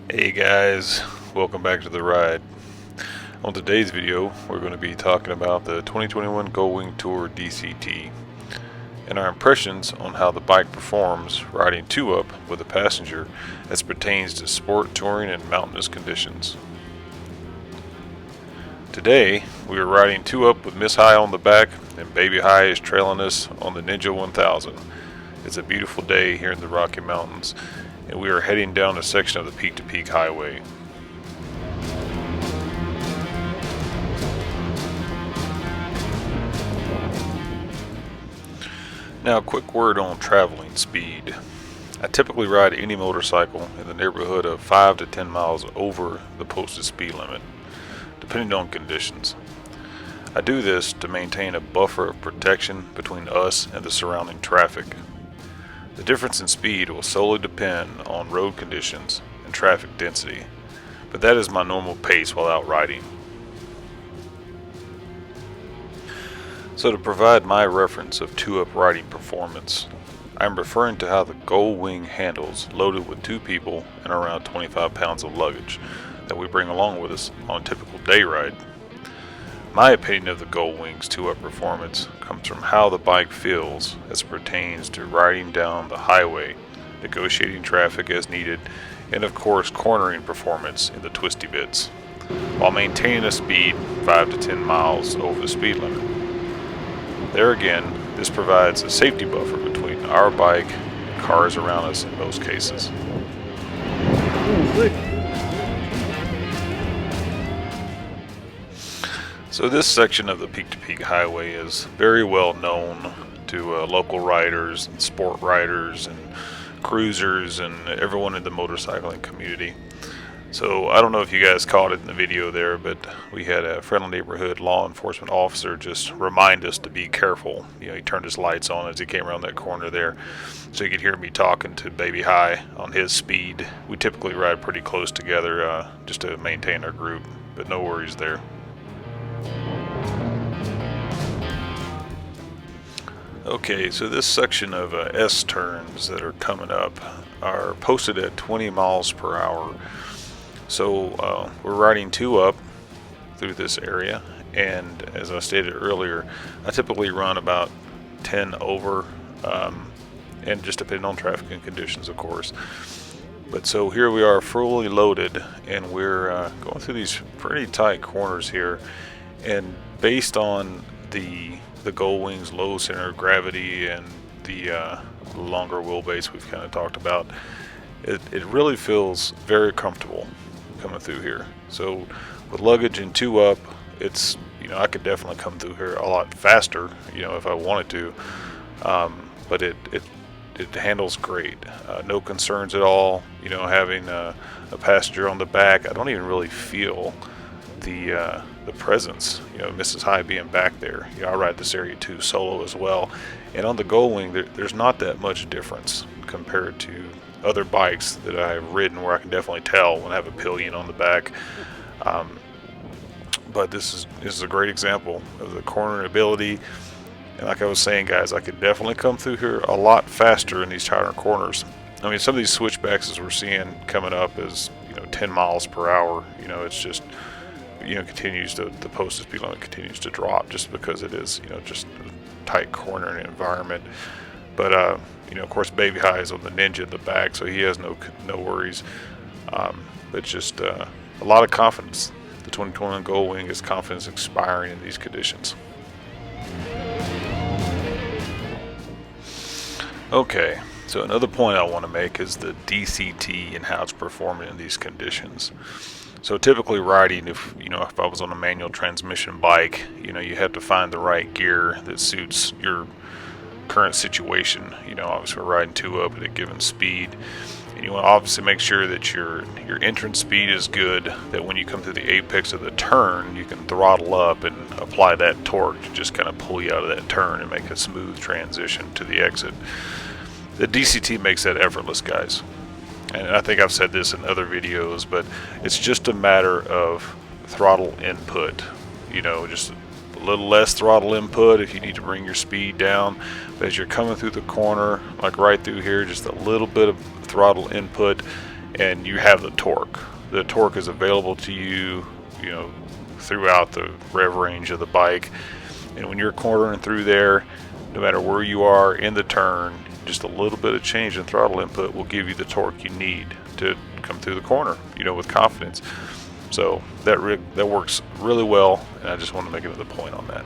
Hey guys, welcome back to the ride. On today's video, we're going to be talking about the 2021 Goldwing Tour DCT and our impressions on how the bike performs riding 2-up with a passenger as pertains to sport, touring, and mountainous conditions. Today, we are riding 2-up with Miss High on the back and Baby High is trailing us on the Ninja 1000. It's a beautiful day here in the Rocky Mountains, and we are heading down a section of the Peak to Peak Highway. Now, a quick word on traveling speed. I typically ride any motorcycle in the neighborhood of 5 to 10 miles over the posted speed limit, depending on conditions. I do this to maintain a buffer of protection between us and the surrounding traffic. The difference in speed will solely depend on road conditions and traffic density, but that is my normal pace while out riding. So to provide my reference of 2-up riding performance, I am referring to how the Goldwing handles loaded with 2 people and around 25 pounds of luggage that we bring along with us on a typical day ride. My opinion of the Goldwing's 2-up performance comes from how the bike feels as it pertains to riding down the highway, negotiating traffic as needed, and of course cornering performance in the twisty bits, while maintaining a speed 5 to 10 miles over the speed limit. There again, this provides a safety buffer between our bike and cars around us in most cases. So this section of the Peak to Peak Highway is very well known to local riders and sport riders and cruisers and everyone in the motorcycling community. So I don't know if you guys caught it in the video there, but we had a friendly neighborhood law enforcement officer just remind us to be careful. You know, he turned his lights on as he came around that corner there, so you could hear me talking to Baby High on his speed. We typically ride pretty close together just to maintain our group, but no worries there. Okay, so this section of S-turns that are coming up are posted at 20 miles per hour. So we're riding 2-up through this area, and as I stated earlier, I typically run about 10 over, and just depending on traffic and conditions, of course. But so here we are fully loaded, and we're going through these pretty tight corners here, and based on the Goldwing's low center of gravity and the longer wheelbase we've kind of talked about, it really feels very comfortable coming through here. So with luggage and 2-up, it's, you know, I could definitely come through here a lot faster, you know, if I wanted to, but it it handles great. No concerns at all. You know, having a passenger on the back, I don't even really feel the presence. You know, Mrs. High being back there. You know, I ride this area too solo as well, and on the Goldwing, there's not that much difference compared to other bikes that I've ridden, where I can definitely tell when I have a pillion on the back. But this is a great example of the cornering ability. And like I was saying, guys, I could definitely come through here a lot faster in these tighter corners. I mean, some of these switchbacks as we're seeing coming up is, you know, 10 miles per hour. You know, it's just, you know, continues to, the posted speed limit continues to drop just because it is, you know, just a tight cornering environment. But you know, of course, Baby High is on the Ninja in the back, so he has no worries. But just a lot of confidence. The 2021 Goldwing is confidence expiring in these conditions. Okay, so another point I want to make is the DCT and how it's performing in these conditions. So typically riding, if I was on a manual transmission bike, you know, you have to find the right gear that suits your current situation. You know, obviously we're riding 2-up at a given speed, and you want to obviously make sure that your entrance speed is good, that when you come to the apex of the turn, you can throttle up and apply that torque to just kind of pull you out of that turn and make a smooth transition to the exit. The DCT makes that effortless, guys. And I think I've said this in other videos, but it's just a matter of throttle input. You know, just a little less throttle input if you need to bring your speed down. But as you're coming through the corner, like right through here, just a little bit of throttle input, and you have the torque. The torque is available to you, you know, throughout the rev range of the bike. And when you're cornering through there, no matter where you are in the turn, just a little bit of change in throttle input will give you the torque you need to come through the corner, you know, with confidence. So that works really well, and I just want to make another point on that.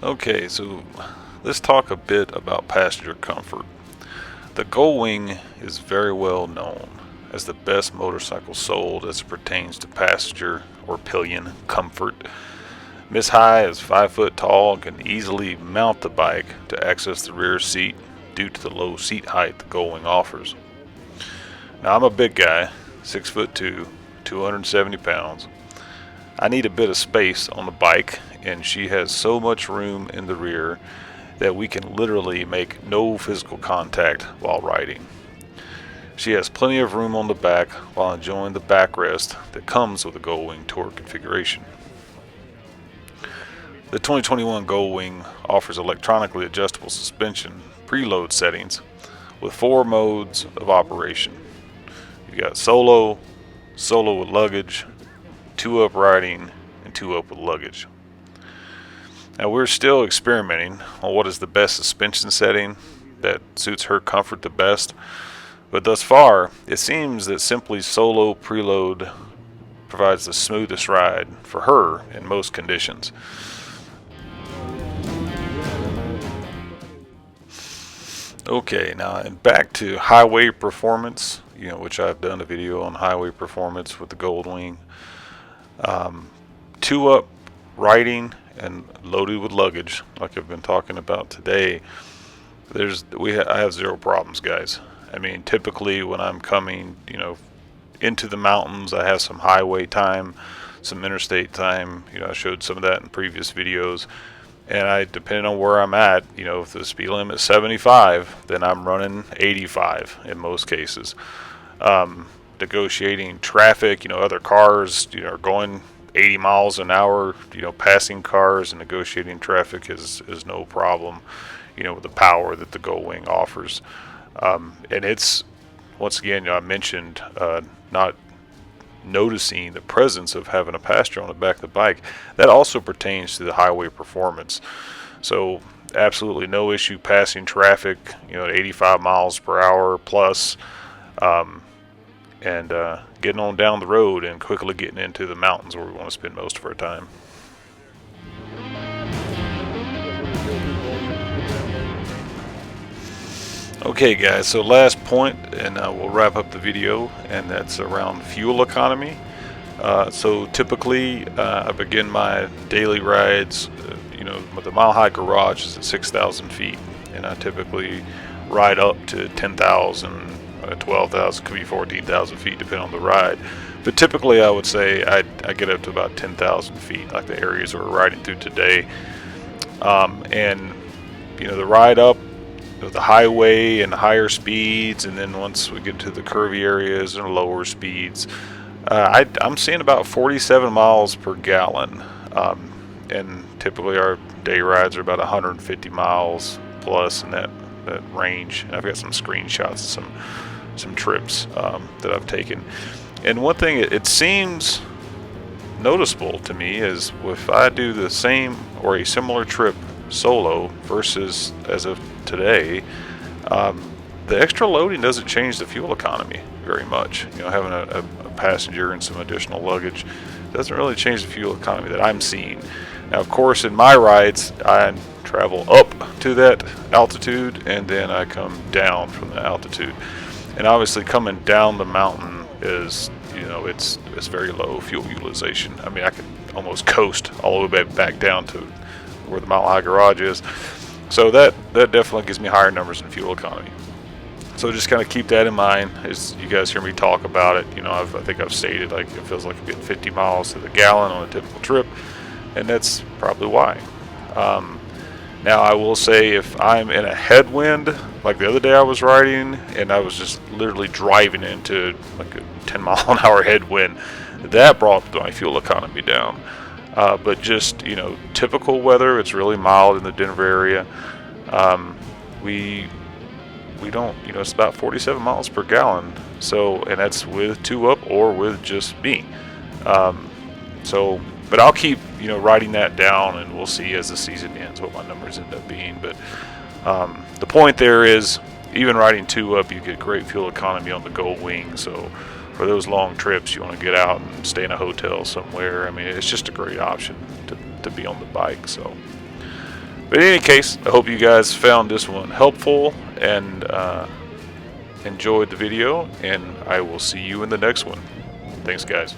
Okay, so let's talk a bit about passenger comfort. The Goldwing is very well known as the best motorcycle sold as it pertains to passenger or pillion comfort. Miss High is 5 foot tall and can easily mount the bike to access the rear seat due to the low seat height the Goldwing offers. Now, I'm a big guy, 6'2", 270 pounds. I need a bit of space on the bike, and she has so much room in the rear that we can literally make no physical contact while riding. She has plenty of room on the back while enjoying the backrest that comes with the Goldwing Tour configuration. The 2021 Goldwing offers electronically adjustable suspension preload settings with 4 modes of operation. You've got solo, solo with luggage, 2-up riding, and 2-up with luggage. Now, we're still experimenting on what is the best suspension setting that suits her comfort the best, but thus far it seems that simply solo preload provides the smoothest ride for her in most conditions. Okay, now back to highway performance, you know, which I've done a video on highway performance with the Goldwing. 2-up riding and loaded with luggage, like I've been talking about today, I have zero problems, guys. I mean, typically when I'm coming, you know, into the mountains, I have some highway time, some interstate time. You know, I showed some of that in previous videos. And depending on where I'm at, you know, if the speed limit is 75, then I'm running 85 in most cases. Negotiating traffic, you know, other cars, you know, are going 80 miles an hour, you know, passing cars and negotiating traffic is no problem, you know, with the power that the Goldwing offers. And it's, once again, you know, I mentioned not noticing the presence of having a passenger on the back of the bike. That also pertains to the highway performance. So absolutely no issue passing traffic, you know, at 85 miles per hour plus, and getting on down the road and quickly getting into the mountains where we want to spend most of our time. Okay, guys, so last point, and we'll wrap up the video, and that's around fuel economy. So typically I begin my daily rides you know, the Mile High Garage is at 6,000 feet, and I typically ride up to 10,000, 12,000, could be 14,000 feet depending on the ride. But typically I would say I get up to about 10,000 feet, like the areas we're riding through today. And you know, the ride up the highway and higher speeds, and then once we get to the curvy areas and lower speeds, I'm seeing about 47 miles per gallon. And typically our day rides are about 150 miles plus in that range. And I've got some screenshots of some trips that I've taken. And one thing it seems noticeable to me is if I do the same or a similar trip solo versus as of today, the extra loading doesn't change the fuel economy very much. You know, having a passenger and some additional luggage doesn't really change the fuel economy that I'm seeing. Now, of course, in my rides, I travel up to that altitude and then I come down from the altitude. And obviously coming down the mountain is, you know, it's very low fuel utilization. I mean, I could almost coast all the way back down to where the Mile High Garage is. So that definitely gives me higher numbers in fuel economy. So just kind of keep that in mind as you guys hear me talk about it. You know, I think I've stated like it feels like I'm getting 50 miles to the gallon on a typical trip, and that's probably why. Now I will say if I'm in a headwind, like the other day I was riding and I was just literally driving into like a 10 mile an hour headwind, that brought my fuel economy down. But just, you know, typical weather, it's really mild in the Denver area. We don't, you know, it's about 47 miles per gallon. So, and that's with 2-up or with just me. But I'll keep, you know, writing that down, and we'll see as the season ends what my numbers end up being. But the point there is, even riding 2-up, you get great fuel economy on the Goldwing. So for those long trips, you want to get out and stay in a hotel somewhere. I mean, it's just a great option to be on the bike. So, but in any case, I hope you guys found this one helpful and enjoyed the video, and I will see you in the next one. Thanks, guys.